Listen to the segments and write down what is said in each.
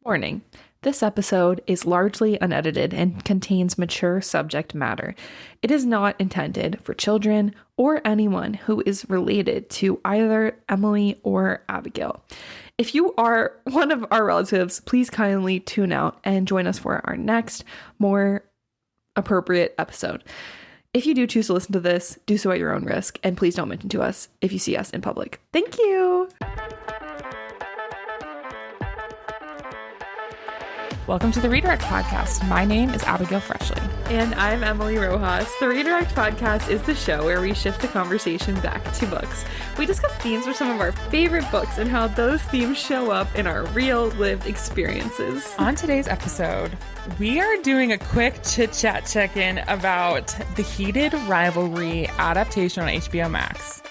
Warning. This episode is largely unedited and contains mature subject matter. It is not intended for children or anyone who is related to either Emily or Abigail. If you are one of our relatives, please kindly tune out and join us for our next, more appropriate episode. If you do choose to listen to this, do so at your own risk, and please don't mention to us if you see us in public. Thank you! Welcome to the Redirect Podcast. My name is Abigail Freshley. And I'm Emily Rojas. The Redirect Podcast is the show where we shift the conversation back to books. We discuss themes for some of our favorite books and how those themes show up in our real lived experiences. On today's episode, we are doing a quick chit-chat check-in about the Heated Rivalry adaptation on HBO Max.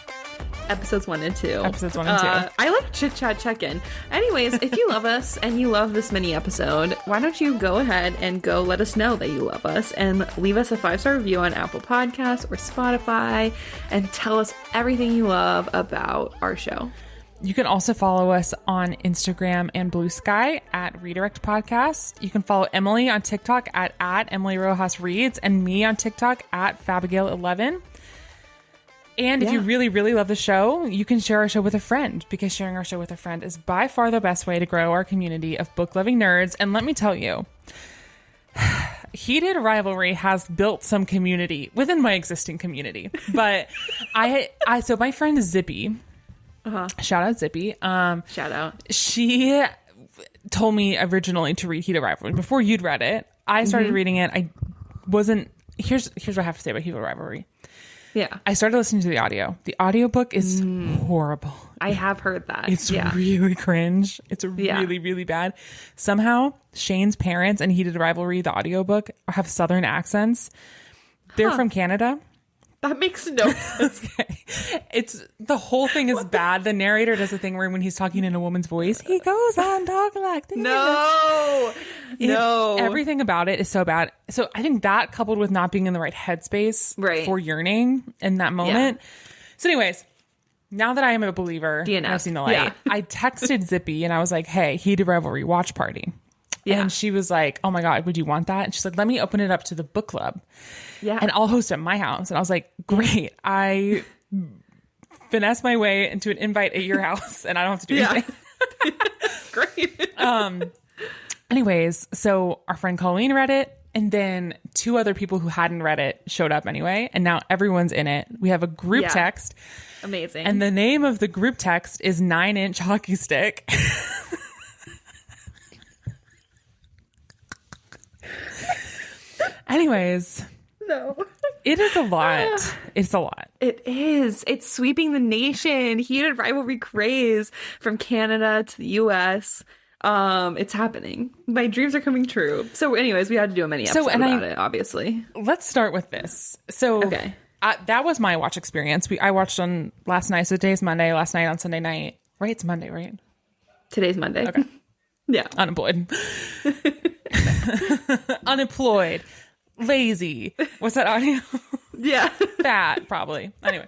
Episodes 1 and 2. Episodes 1 and 2. I like chit chat check in. Anyways, if you love us and you love this mini episode, why don't you go ahead and go let us know that you love us and leave us a 5-star review on Apple Podcasts or Spotify and tell us everything you love about our show. You can also follow us on Instagram and Blue Sky at Redirect Podcast. You can follow Emily on TikTok at Emily Rojas Reads and me on TikTok at Fabigail11. And if you really, really love the show, you can share our show with a friend, because sharing our show with a friend is by far the best way to grow our community of book-loving nerds. And let me tell you, Heated Rivalry has built some community within my existing community. But so my friend Zippy, shout out Zippy. Shout out. She told me originally to read Heated Rivalry. Before you'd read it, I started reading it. Here's what I have to say about Heated Rivalry. Yeah. I started listening to the audio. The audiobook is horrible. I have heard that. It's really cringe. It's really, really bad. Somehow, Shane's parents in Heated Rivalry, the audiobook, have Southern accents. They're from Canada. That makes no sense. It's the whole thing is bad. The narrator does a thing where when he's talking in a woman's voice, he goes on talking like this. No. Everything about it is so bad. So I think that, coupled with not being in the right headspace for yearning in that moment. Yeah. So anyways, now that I am a believer, I've seen the light. I texted Zippy and I was like, hey, Heated Rivalry watch party. Yeah. And she was like, oh my God, would you want that? And she's like, let me open it up to the book club. Yeah. And I'll host it at my house. And I was like, great. I finesse my way into an invite at your house and I don't have to do anything. Great. Anyways, so our friend Colleen read it. And then 2 other people who hadn't read it showed up anyway. And now everyone's in it. We have a group text. Amazing. And the name of the group text is 9-inch hockey stick. Anyways, no, it is a lot. It's a lot. It is. It's sweeping the nation. Heated Rivalry craze from Canada to the US. It's happening. My dreams are coming true. So anyways, we had to do a mini episode about it, obviously. Let's start with this. So that was my watch experience. I watched on last night. So today's Monday, last night on Sunday night. Right? It's Monday, right? Today's Monday. Okay. Yeah. Unemployed. Unemployed. Lazy. What's that audio? Yeah. Fat, probably. Anyway.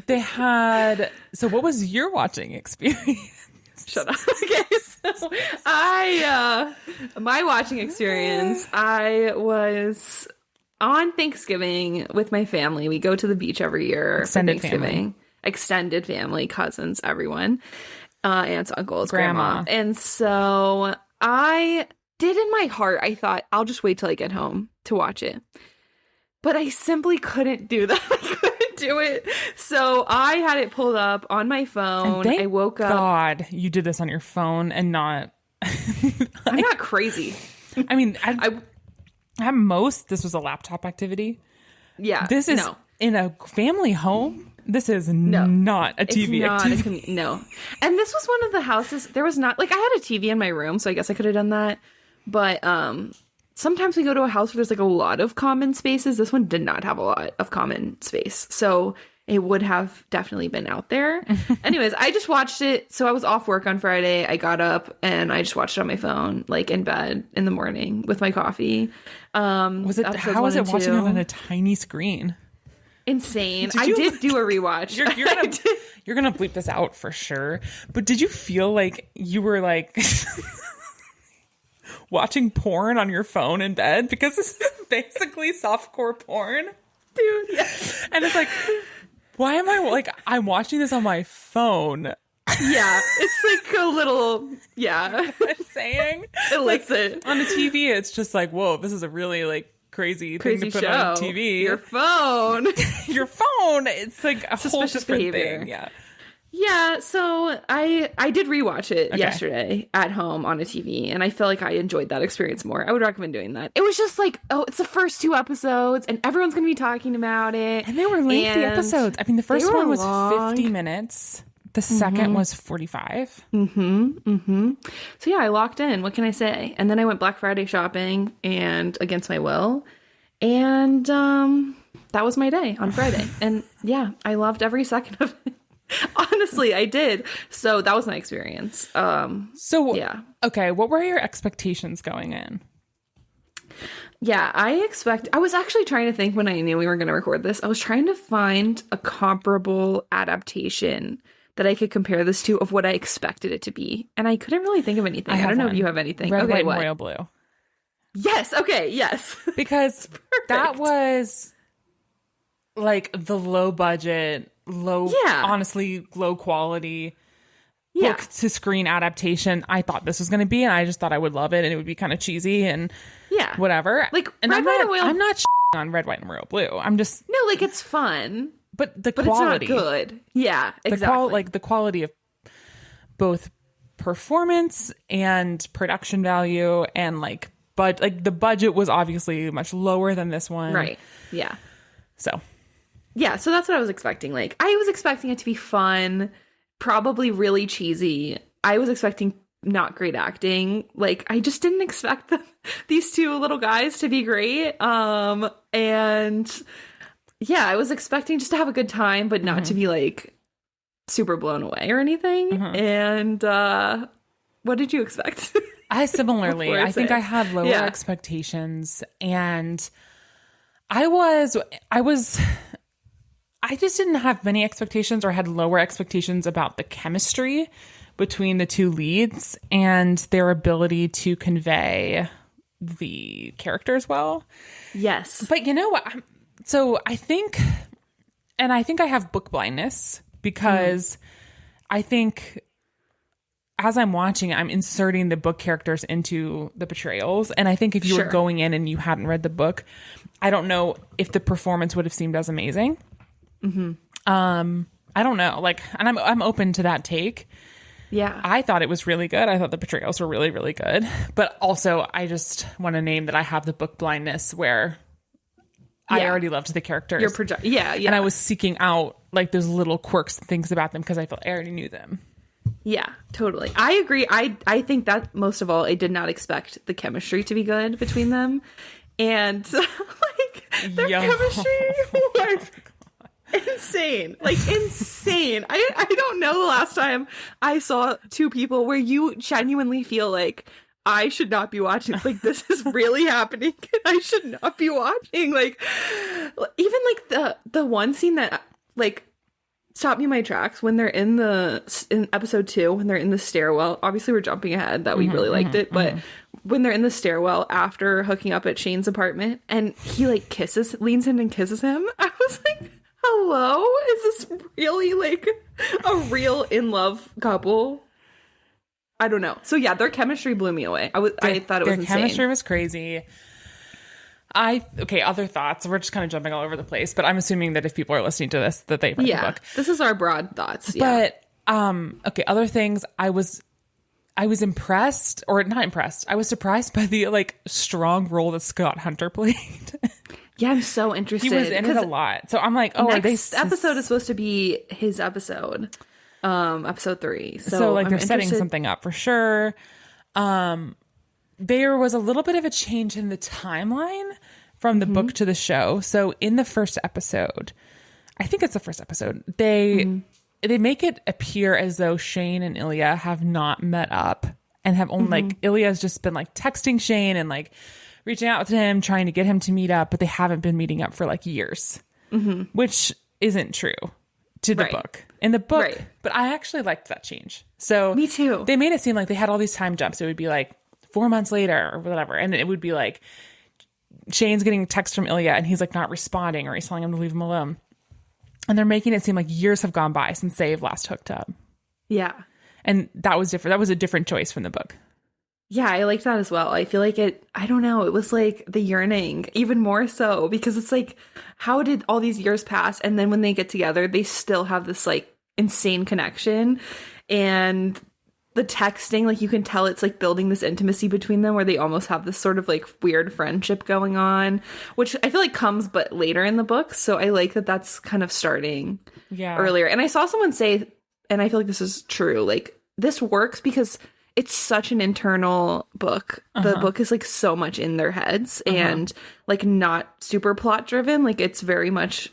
They had... So what was your watching experience? Shut up. Okay, so my watching experience, I was on Thanksgiving with my family. We go to the beach every year for Thanksgiving. Extended family, cousins, everyone. Aunts, uncles, grandma. And so I did, in my heart, I thought, I'll just wait till I get home to watch it. But I simply couldn't do that. I couldn't do it. So I had it pulled up on my phone. I woke up. God, you did this on your phone and not. I'm not crazy. I mean, at most, this was a laptop activity. Yeah. This is in a family home. This is not a TV activity. No. And this was one of the houses. There was not, like, I had a TV in my room, so I guess I could have done that. But sometimes we go to a house where there's like a lot of common spaces. This one did not have a lot of common space. So it would have definitely been out there. Anyways, I just watched it. So I was off work on Friday. I got up and I just watched it on my phone, like in bed in the morning with my coffee. How was it watching it on a tiny screen? insane. I did do a rewatch. You're gonna bleep this out for sure. But did you feel like you were like watching porn on your phone in bed? Because this is basically softcore porn, dude. Yeah. And it's like, why am I like I'm watching this on my phone? Yeah, it's like a little, yeah. I'm saying illicit. Like, on the TV, it's just like, whoa, this is a really like crazy thing to put show. on TV. Your phone. Your phone. It's like a whole different behavior. thing. Yeah. Yeah, so I did rewatch it yesterday at home on a TV, and I feel like I enjoyed that experience more. I would recommend doing that. It was just like, oh, it's the first 2 episodes, and everyone's going to be talking about it. And they were lengthy episodes. I mean, the first one was long. 50 minutes. The second was 45. So yeah, I locked in. What can I say? And then I went Black Friday shopping and against my will. And that was my day on Friday. And yeah, I loved every second of it. Honestly, I did. So that was my experience. Yeah. Okay, what were your expectations going in? Yeah, I was actually trying to think when I knew we were going to record this. I was trying to find a comparable adaptation that I could compare this to of what I expected it to be. And I couldn't really think of anything. I don't know if you have anything. Red, White, and Royal Blue. Yes. Okay. Yes. Because that was like the low budget, honestly, low quality book to screen adaptation I thought this was going to be. And I just thought I would love it. And it would be kind of cheesy and whatever. Like, and I'm not on Red, White, and Royal Blue. I'm just. No, like it's fun. But the quality. It's not good. Yeah, exactly. The quality of both performance and production value and the budget was obviously much lower than this one. Right. Yeah. So. Yeah, so that's what I was expecting. Like, I was expecting it to be fun, probably really cheesy. I was expecting not great acting. Like, I just didn't expect these 2 little guys to be great. And yeah, I was expecting just to have a good time, but not to be like super blown away or anything. And what did you expect? I think I had lower expectations, and I just didn't have many expectations, or had lower expectations about the chemistry between the 2 leads and their ability to convey the characters well. Yes. But you know what? So I think I have book blindness because I think as I'm watching, I'm inserting the book characters into the portrayals. And I think if you were going in and you hadn't read the book, I don't know if the performance would have seemed as amazing. I don't know. Like, and I'm open to that take. Yeah. I thought it was really good. I thought the portrayals were really, really good. But also, I just want to name that I have the book blindness where I already loved the characters. And I was seeking out like those little quirks and things about them because I felt I already knew them. Yeah, totally. I agree. I think that most of all, I did not expect the chemistry to be good between them. And like their chemistry was insane. Like insane. I don't know the last time I saw 2 people where you genuinely feel like I should not be watching. Like, this is really happening. I should not be watching. Like, even like the one scene that like stopped me in my tracks when they're in episode 2, when they're in the stairwell. Obviously, we're jumping ahead that we really liked it, but when they're in the stairwell after hooking up at Shane's apartment, and he like leans in and kisses him. I was like, hello? Is this really like a real in love couple? I don't know. So yeah, their chemistry blew me away. I thought it was insane. Their chemistry was crazy. Other thoughts. We're just kind of jumping all over the place, but I'm assuming that if people are listening to this, that they've read the book. This is our broad thoughts. Yeah. But other things. I was impressed, or not impressed. I was surprised by the like strong role that Scott Hunter played. Yeah, I'm so interested. He was in it a lot, so I'm like, oh, next episode is supposed to be his episode. Episode 3. So like they're setting something up for sure. There was a little bit of a change in the timeline from the book to the show. So in the first episode, I think it's the first episode, they make it appear as though Shane and Ilya have not met up and have only like Ilya's just been like texting Shane and like reaching out to him, trying to get him to meet up, but they haven't been meeting up for like years. which isn't true to the book. In the book, but I actually liked that change. So me too. They made it seem like they had all these time jumps. It would be like 4 months later or whatever. And it would be like Shane's getting a text from Ilya and he's like not responding, or he's telling him to leave him alone. And they're making it seem like years have gone by since they've last hooked up. Yeah. And that was different. That was a different choice from the book. Yeah, I liked that as well. I feel like I don't know, it was like the yearning even more so, because it's like, how did all these years pass? And then when they get together, they still have this like insane connection. And the texting, like you can tell it's like building this intimacy between them where they almost have this sort of like weird friendship going on, which I feel like comes but later in the book. So I like that that's kind of starting earlier. And I saw someone say, and I feel like this is true, like this works because it's such an internal book. The book is like so much in their heads and like not super plot driven. Like it's very much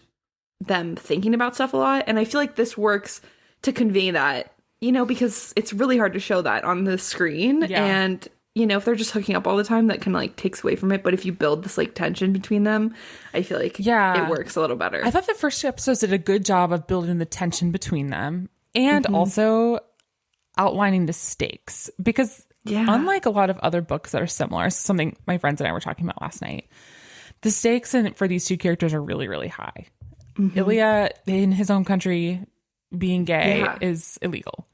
them thinking about stuff a lot. And I feel like this works to convey that, you know, because it's really hard to show that on the screen. Yeah. And, you know, if they're just hooking up all the time, that can like takes away from it. But if you build this like tension between them, I feel like it works a little better. I thought the first two episodes did a good job of building the tension between them and also outlining the stakes, because unlike a lot of other books that are similar, something my friends and I were talking about last night, the stakes for these two characters are really, really high. Ilya in his own country being gay is illegal.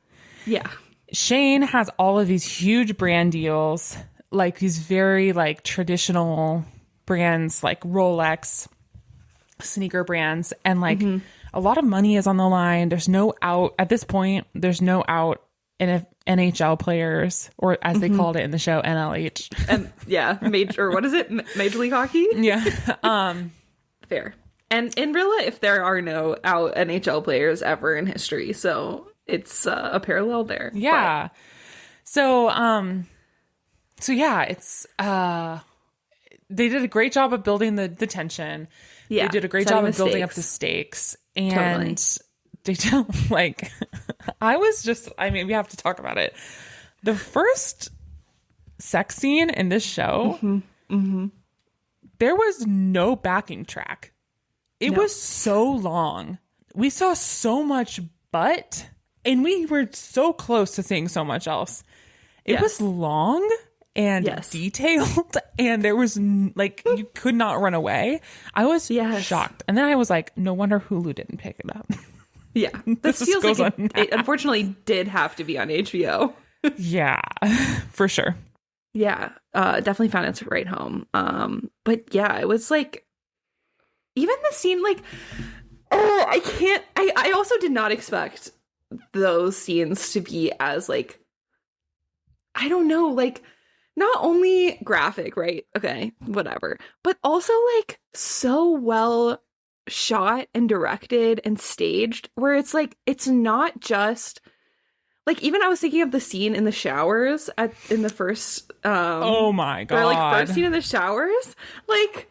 Yeah. Shane has all of these huge brand deals, like these very like traditional brands like Rolex, sneaker brands, and like a lot of money is on the line. There's no out at this point. There's no out in NHL players, or as they called it in the show, NLH. Major, what is it? Major League Hockey? Yeah. Fair. And in real life, there are no out NHL players ever in history, so it's a parallel there. Yeah. But. So yeah, it's they did a great job of building the tension. Yeah, they did a great job of building up the stakes, and they don't like. I mean, we have to talk about it. The first sex scene in this show, there was no backing track. It was so long. We saw so much butt, and we were so close to seeing so much else. It was long and detailed, and there was like, you could not run away. I was shocked. And then I was like, no wonder Hulu didn't pick it up. Yeah. This feels like it unfortunately did have to be on HBO. Yeah, for sure. Yeah. Definitely found its right home. But yeah, it was like, even the scene, like, I also did not expect those scenes to be as, like, I don't know, like, not only graphic, right? Okay, whatever. But also, like, so well shot and directed and staged, where it's, like, it's not just, like, even I was thinking of the scene in the showers in the first, oh my God. Or, like, first scene in the showers. Like,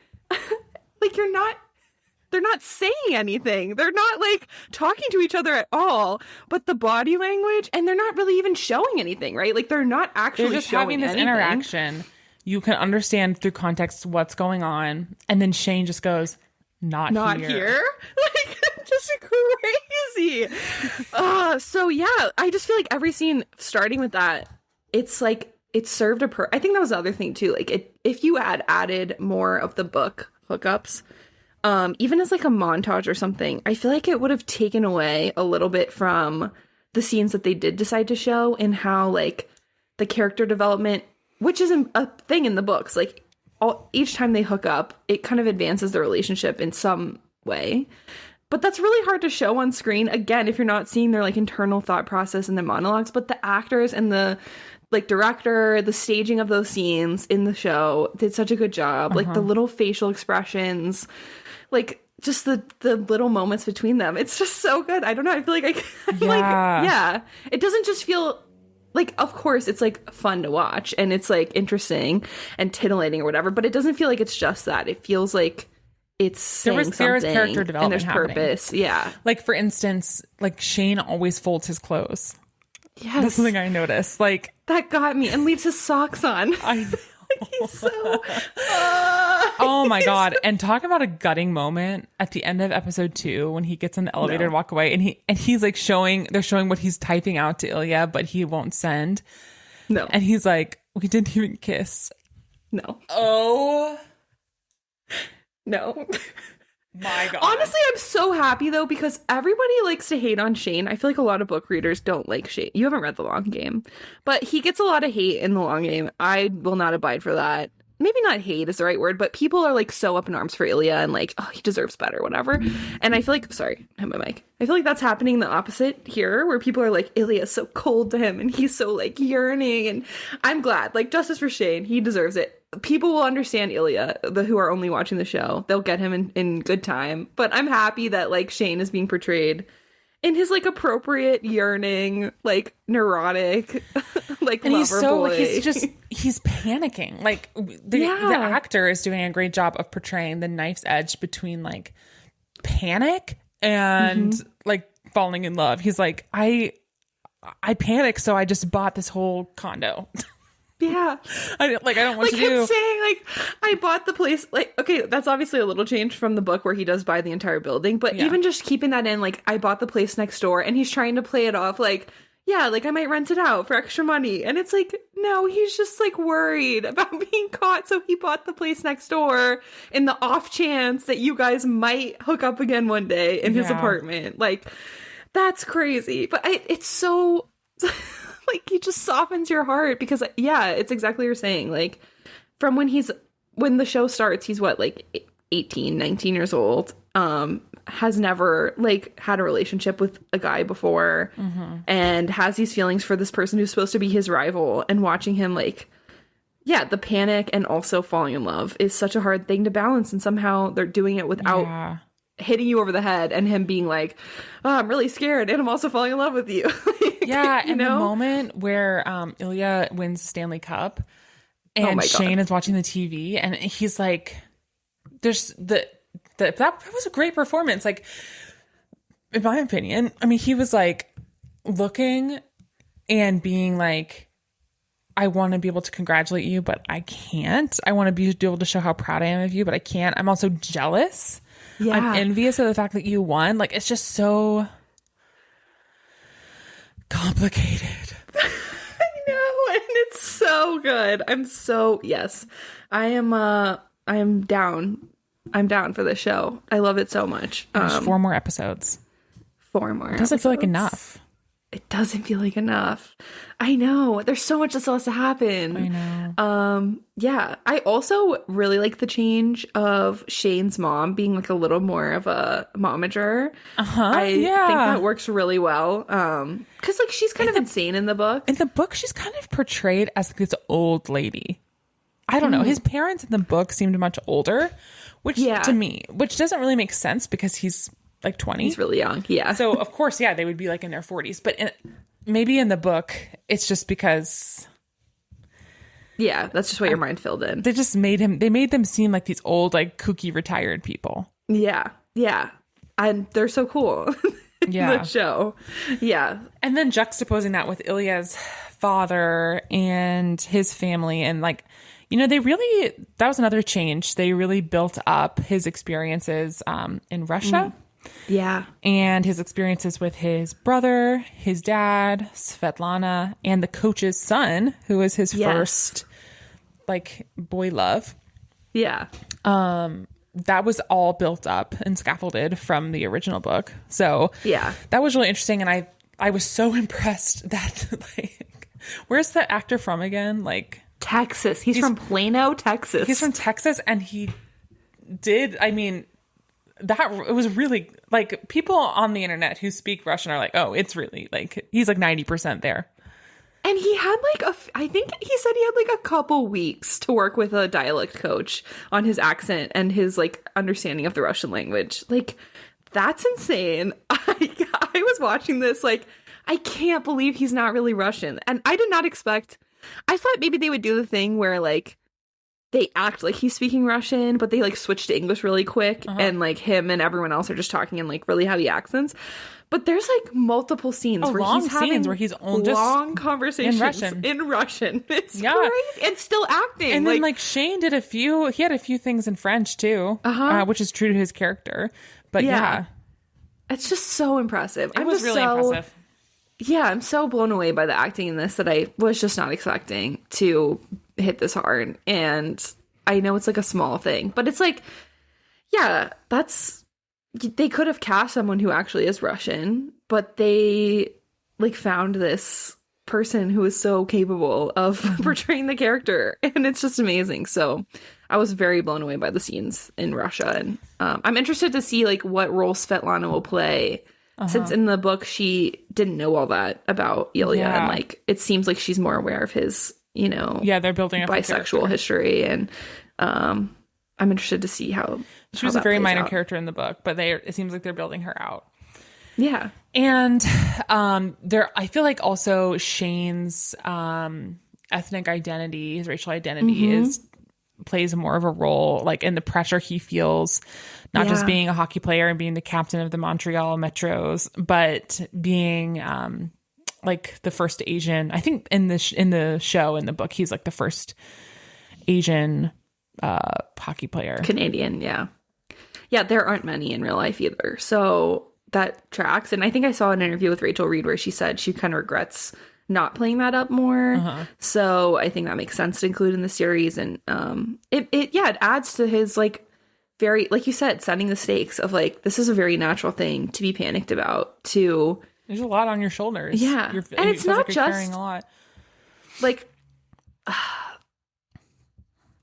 like, they're not saying anything. They're not like talking to each other at all, but the body language, and they're not really even showing anything, right? Like they're not actually just having this interaction. You can understand through context what's going on. And then Shane just goes, not here. Like just crazy. So yeah, I just feel like every scene starting with that, it's like it served I think that was the other thing too. Like if you added more of the book hookups, even as like a montage or something, I feel like it would have taken away a little bit from the scenes that they did decide to show, and how like the character development, which is a thing in the books, like each time they hook up, it kind of advances the relationship in some way. But that's really hard to show on screen, again, if you're not seeing their like internal thought process and their monologues. But the actors and the like director, the staging of those scenes in the show did such a good job. Like the little facial expressions, like just the little moments between them. It's just so good. I don't know. I feel like it doesn't just feel like, of course it's like fun to watch and it's like interesting and titillating or whatever, but it doesn't feel like it's just that. It feels like it's saying there was character development and there's purpose. Yeah. Like for instance, like Shane always folds his clothes. Yes. That's something I noticed. Like that got me, and leaves his socks on. I He's so oh my god. And talk about a gutting moment at the end of episode 2 when he gets in the elevator to walk away, and he's like they're showing what he's typing out to Ilya, but he won't send. No. And he's like, we didn't even kiss. No. Oh no. My god. Honestly, I'm so happy though, because everybody likes to hate on Shane. I feel like a lot of book readers don't like Shane. You haven't read The Long Game, but he gets a lot of hate in The Long Game. I will not abide for that. Maybe not hate is the right word, but people are like so up in arms for Ilya and like, oh, he deserves better, whatever. And I feel like, sorry, I have my mic. I feel like that's happening the opposite here, where people are like, Ilya is so cold to him and he's so like yearning. And I'm glad, like, justice for Shane. He deserves it. People will understand Ilya, who are only watching the show. They'll get him in good time. But I'm happy that like Shane is being portrayed in his like appropriate yearning, like neurotic, like and lover boy. He's panicking. Like the actor is doing a great job of portraying the knife's edge between like panic and like falling in love. He's like, I panicked, so I just bought this whole condo. Yeah. I don't want like to do. Him saying, like, I bought the place. Like, okay, that's obviously a little change from the book where he does buy the entire building. But even just keeping that in, like, I bought the place next door. And he's trying to play it off like, yeah, like, I might rent it out for extra money. And it's like, no, he's just, like, worried about being caught. So he bought the place next door in the off chance that you guys might hook up again one day in his apartment. Like, that's crazy. But it's so... like, he just softens your heart because, yeah, it's exactly what you're saying. Like, from when the show starts, he's what, like 18, 19 years old, has never like had a relationship with a guy before and has these feelings for this person who's supposed to be his rival, and watching him like, yeah, the panic and also falling in love is such a hard thing to balance. And somehow they're doing it without hitting you over the head and him being like, oh, I'm really scared and I'm also falling in love with you. Yeah, and the moment where Ilya wins Stanley Cup and Shane is watching the TV and he's like, there's that was a great performance. Like, in my opinion, I mean, he was like looking and being like, I want to be able to congratulate you, but I can't. I want to be able to show how proud I am of you, but I can't. I'm also jealous. Yeah. I'm envious of the fact that you won. Like, it's just so complicated. I know, and it's so good. I am down. I'm down for the show. I love it so much. There's 4 more episodes. 4 more. It doesn't feel like enough. It doesn't feel like enough. I know. There's so much that still has to happen. I know. Yeah. I also really like the change of Shane's mom being like a little more of a momager. I think that works really well. Because like she's kind of insane in the book. In the book, she's kind of portrayed as like this old lady. I don't know. His parents in the book seemed much older, which to me, which doesn't really make sense because he's like 20. He's really young. Yeah. So of course, they would be like in their 40s. But maybe in the book, it's just because. Yeah, that's just what your mind filled in. They just made them seem like these old, like kooky retired people. Yeah. Yeah. And they're so cool. The show. Yeah. And then juxtaposing that with Ilya's father and his family and like, you know, that was another change. They really built up his experiences in Russia. Yeah. And his experiences with his brother, his dad, Svetlana, and the coach's son, who was his first, like, boy love. Yeah. That was all built up and scaffolded from the original book. So yeah, that was really interesting. And I was so impressed that, like, where's the actor from again? Like, Texas. He's from Plano, Texas. He's from Texas, and he did, I mean, it was really, like, people on the internet who speak Russian are like, oh, it's really, like, he's like 90% there. And he had like I think he said he had like a couple weeks to work with a dialect coach on his accent and his like understanding of the Russian language. Like, that's insane. I was watching this like, I can't believe he's not really Russian. And I did not expect, I thought maybe they would do the thing where like they act like he's speaking Russian, but they like switch to English really quick, and like him and everyone else are just talking in like really heavy accents. But there's like multiple scenes where he's having long conversations in Russian. It's crazy, and still acting. And then like Shane did he had a few things in French too, which is true to his character. But yeah. It's just so impressive. It was really impressive. Yeah, I'm so blown away by the acting in this that I was just not expecting to hit this hard. And I know it's like a small thing, but it's like, yeah, they could have cast someone who actually is Russian, but they like found this person who is so capable of portraying the character, and it's just amazing. So I was very blown away by the scenes in Russia, and I'm interested to see like what role Svetlana will play. Since in the book she didn't know all that about Ilya, and like it seems like she's more aware of his, they're building up bisexual history, and I'm interested to see how she was a very minor character in the book, but it seems like they're building her out. Yeah, and I feel like also Shane's ethnic identity, his racial identity, plays more of a role, like in the pressure he feels. Not just being a hockey player and being the captain of the Montreal Metros, but being like the first Asian. I think in the show, in the book, he's like the first Asian hockey player. Canadian, yeah. Yeah, there aren't many in real life either. So that tracks. And I think I saw an interview with Rachel Reed where she said she kind of regrets not playing that up more. So I think that makes sense to include in the series. And it adds to his like, very, like you said, setting the stakes of like, this is a very natural thing to be panicked about. There's a lot on your shoulders. Yeah. And it's not like just carrying a lot. Like, I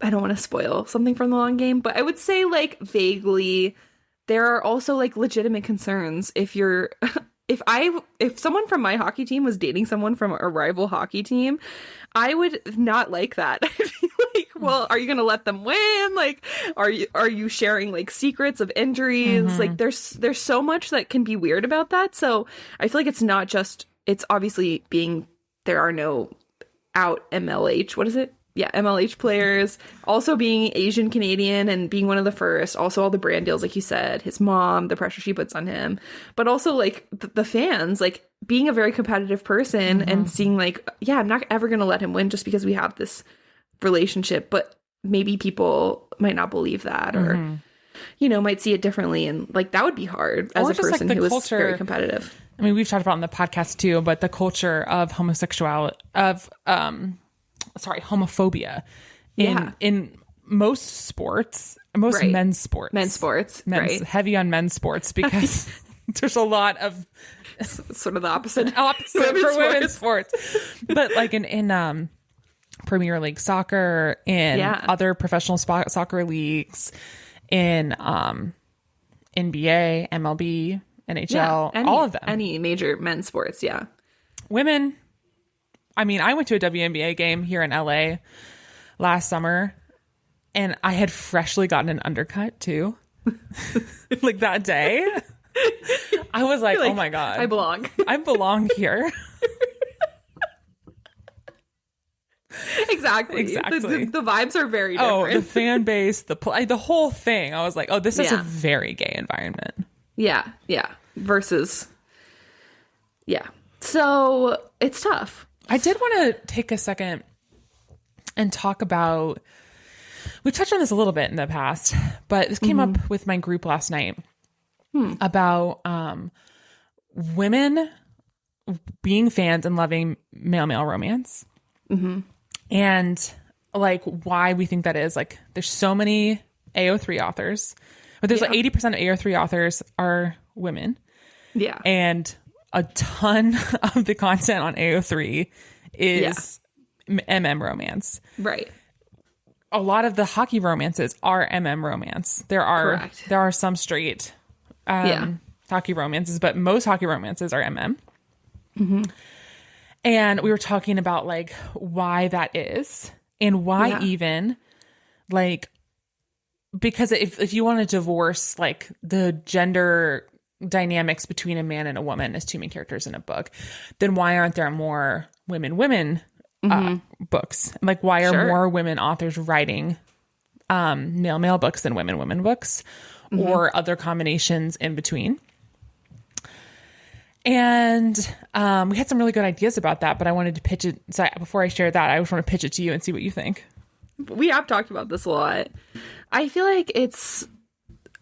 don't want to spoil something from the long game, but I would say like vaguely, there are also like legitimate concerns if you're, if someone from my hockey team was dating someone from a rival hockey team, I would not like that. I'd be like, well, are you going to let them win? Like, are you sharing like secrets of injuries? Like there's so much that can be weird about that. So I feel like it's obviously there are no out MLH. What is it? Yeah, MLH players, also being Asian Canadian and being one of the first, also all the brand deals, like you said, his mom, the pressure she puts on him, but also like the fans, like being a very competitive person and seeing like, yeah, I'm not ever going to let him win just because we have this relationship, but maybe people might not believe that or, might see it differently. And like, that would be hard as a person who is very competitive. I mean, we've talked about it on the podcast too, but the culture of homophobia in most sports, men's sports, right? Heavy on men's sports because there's a lot of sort of the opposite for women's sports. But like in Premier League soccer, in other professional soccer leagues, in NBA, MLB, NHL, all of them, any major men's sports, women. I mean, I went to a WNBA game here in LA last summer, and I had freshly gotten an undercut too. Like that day, I was like, "Oh my God, I belong. I belong here." Exactly. The vibes are very different. Oh, the fan base, the whole thing. I was like, "Oh, this is a very gay environment." Yeah. Versus, so it's tough. I did want to take a second and talk about, we touched on this a little bit in the past, but this came up with my group last night about women being fans and loving male romance. And like why we think that is. Like there's so many AO3 authors, but there's like 80% of AO3 authors are women. Yeah. And a ton of the content on AO3 is MM romance. Right. A lot of the hockey romances are MM romance. There are some straight hockey romances, but most hockey romances are MM. And we were talking about like why that is and why even like, because if you want to divorce like the gender dynamics between a man and a woman as two main characters in a book, then why aren't there more women books? Like why are more women authors writing male books than women books, or other combinations in between. And we had some really good ideas about that, but I wanted to pitch it. So before I share that, I just want to pitch it to you and see what you think. We have talked about this a lot. I feel like it's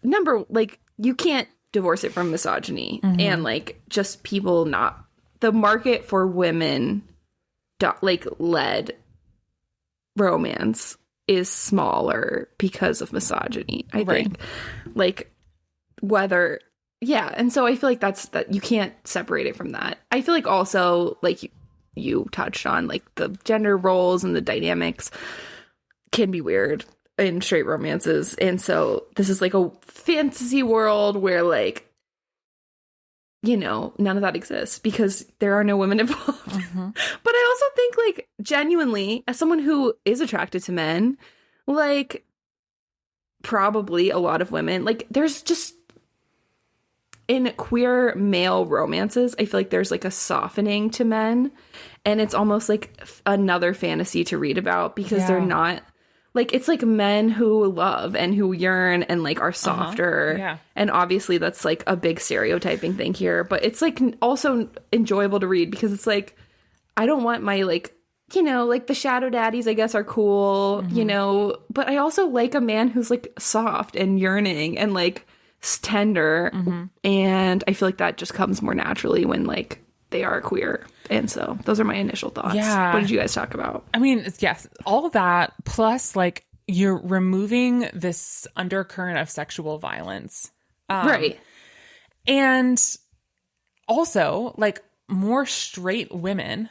you can't divorce it from misogyny and like just people not the market for women led romance is smaller because of misogyny. I think like whether and so I feel like that you can't separate it from that. I feel like also like you touched on like the gender roles and the dynamics can be weird in straight romances, and so this is like a fantasy world where like none of that exists because there are no women involved. But I also think like genuinely as someone who is attracted to men, like probably a lot of women, like there's just in queer male romances, I feel like there's like a softening to men, and it's almost like another fantasy to read about because they're not like, it's like men who love and who yearn and like are softer. And obviously that's like a big stereotyping thing here, but it's like also enjoyable to read because it's like, I don't want my like, like the shadow daddies, I guess, are cool, but I also like a man who's like soft and yearning and like tender. And I feel like that just comes more naturally when like they are queer. And so those are my initial thoughts. Yeah. What did you guys talk about? I mean, yes, all of that plus like you're removing this undercurrent of sexual violence. Right. And also like more straight women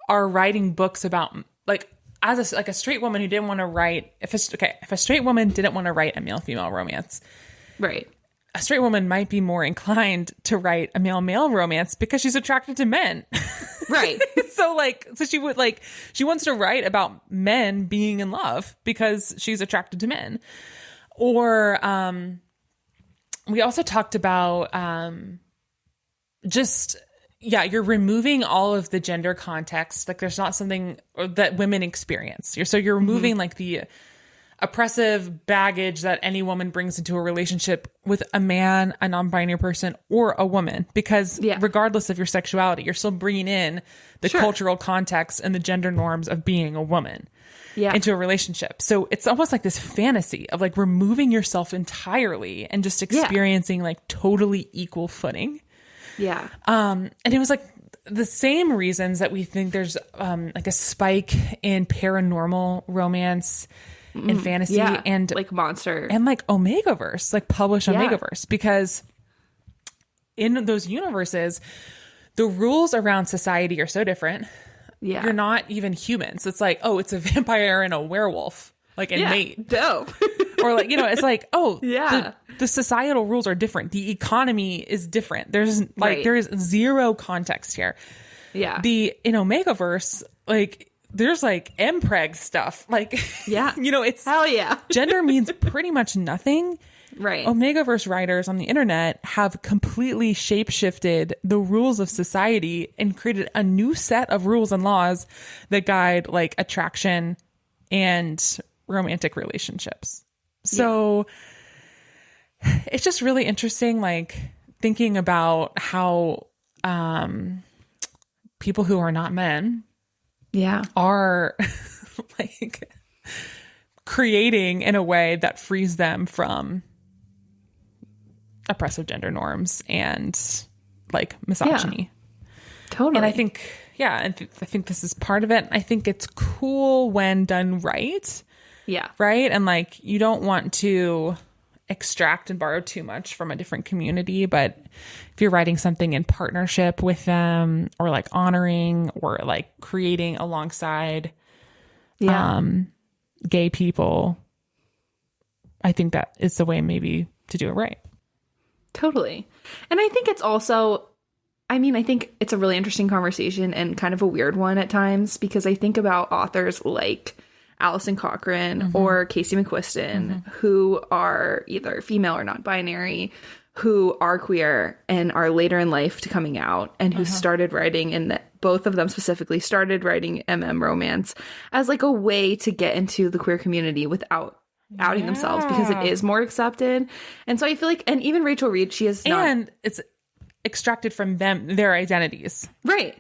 are writing books about like as a straight woman who didn't want to write if a straight woman didn't want to write a male-female romance. Right. A straight woman might be more inclined to write a male-male romance because she's attracted to men. Right. So she would like, she wants to write about men being in love because she's attracted to men. Or we also talked about you're removing all of the gender context. Like there's not something that women experience. You're removing like the oppressive baggage that any woman brings into a relationship with a man, a non-binary person, or a woman. Because regardless of your sexuality, you're still bringing in the cultural context and the gender norms of being a woman into a relationship. So it's almost like this fantasy of like removing yourself entirely and just experiencing like totally equal footing. Yeah. And it was like the same reasons that we think there's like a spike in paranormal romance in fantasy and like monster and like Omegaverse, like published Omegaverse, because in those universes, the rules around society are so different. Yeah. You're not even humans. It's like, oh, it's a vampire and a werewolf, like in mate. Dope. Or like, it's like, oh, the societal rules are different. The economy is different. There's like, there is zero context here. Yeah. In Omegaverse, like, there's like MPreg stuff. Like, it's hell yeah. Gender means pretty much nothing. Right. Omegaverse writers on the internet have completely shapeshifted the rules of society and created a new set of rules and laws that guide like attraction and romantic relationships. So it's just really interesting, like thinking about how people who are not men are like creating in a way that frees them from oppressive gender norms and like misogyny. Totally. And I think, I think this is part of it. I think it's cool when done right. Yeah. Right. And like, you don't want to extract and borrow too much from a different community, but if you're writing something in partnership with them or like honoring or like creating alongside gay people, I think that is the way maybe to do it right. Totally. And I think it's also, I think it's a really interesting conversation and kind of a weird one at times, because I think about authors like Alison Cochrane or Casey McQuiston who are either female or non-binary, who are queer and are later in life to coming out, and who started writing, and both of them specifically started writing romance as like a way to get into the queer community without outing themselves because it is more accepted. And so I feel like, and even Rachel Reed, she is not. And it's extracted from them, their identities. Right.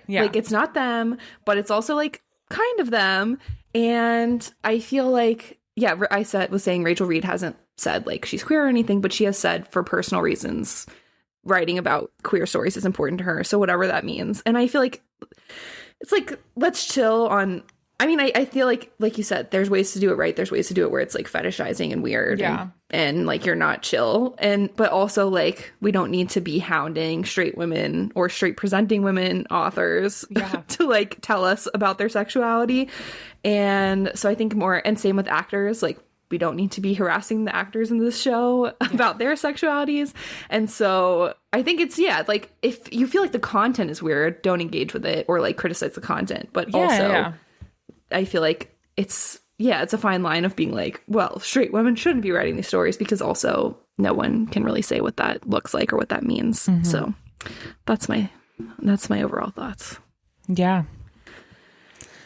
Yeah. Like, it's not them, but it's also like kind of them. And I feel like, yeah, was saying Rachel Reed hasn't said like she's queer or anything, but she has said for personal reasons, writing about queer stories is important to her. So whatever that means. And I feel like it's like, let's chill on. I mean, I feel like you said, there's ways to do it right. There's ways to do it where it's like fetishizing and weird. Yeah. And like, you're not chill. But also like, we don't need to be hounding straight women or straight presenting women authors to like tell us about their sexuality. And so I think more, and same with actors, like we don't need to be harassing the actors in this show about their sexualities. And so I think it's, like if you feel like the content is weird, don't engage with it or like criticize the content. But I feel like it's a fine line of being like, well, straight women shouldn't be writing these stories because also no one can really say what that looks like or what that means. Mm-hmm. So that's my overall thoughts. Yeah.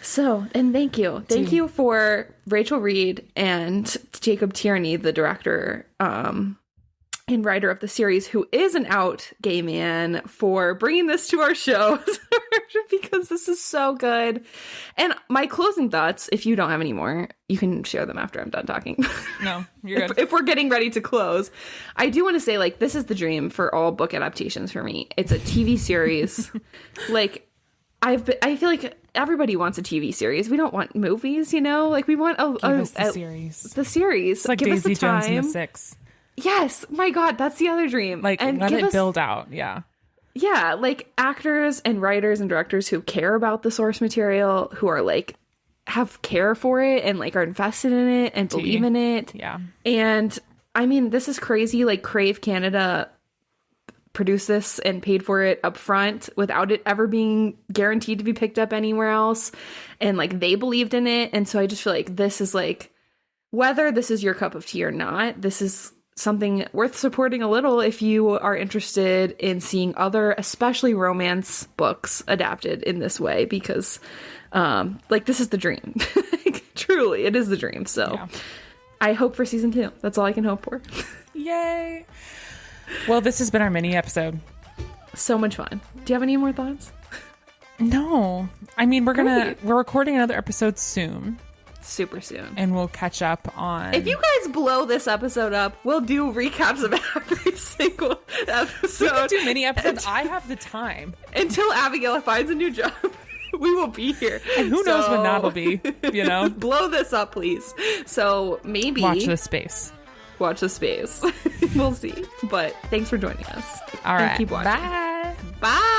So, and thank you for Rachel Reed and Jacob Tierney, the director and writer of the series, who is an out gay man, for bringing this to our show because this is so good. And my closing thoughts, if you don't have any more, you can share them after I'm done talking. No, you're good. If we're getting ready to close, I do want to say, like, this is the dream for all book adaptations for me. It's a TV series. Like, I feel like everybody wants a TV series. We don't want movies, you know? Like, we want the series. The series. It's like Give Daisy us the time. Jones and the Six. Yes. My God, that's the other dream. Like, and let it build out. Yeah. Yeah. Like, actors and writers and directors who care about the source material, who are like, have care for it and like are invested in it and believe in it. Yeah. And I mean, this is crazy. Like, Crave Canada produced this and paid for it up front without it ever being guaranteed to be picked up anywhere else. And like, they believed in it. And so I just feel like this is like, whether this is your cup of tea or not, this is something worth supporting a little if you are interested in seeing other, especially romance books, adapted in this way, because like, this is the dream. Truly, it is the dream. So I hope for season 2. That's all I can hope for. Yay. Well, this has been our mini episode. So much fun. Do you have any more thoughts? No. I mean, we're recording another episode soon. Super soon. And we'll catch up on... If you guys blow this episode up, we'll do recaps of every single episode. We can do mini episodes. I have the time. Until Abigail finds a new job. We will be here. And who knows when that'll be, you know? Blow this up, please. So maybe... Watch the space. We'll see. But thanks for joining us. All right. And keep watching. Bye. Bye.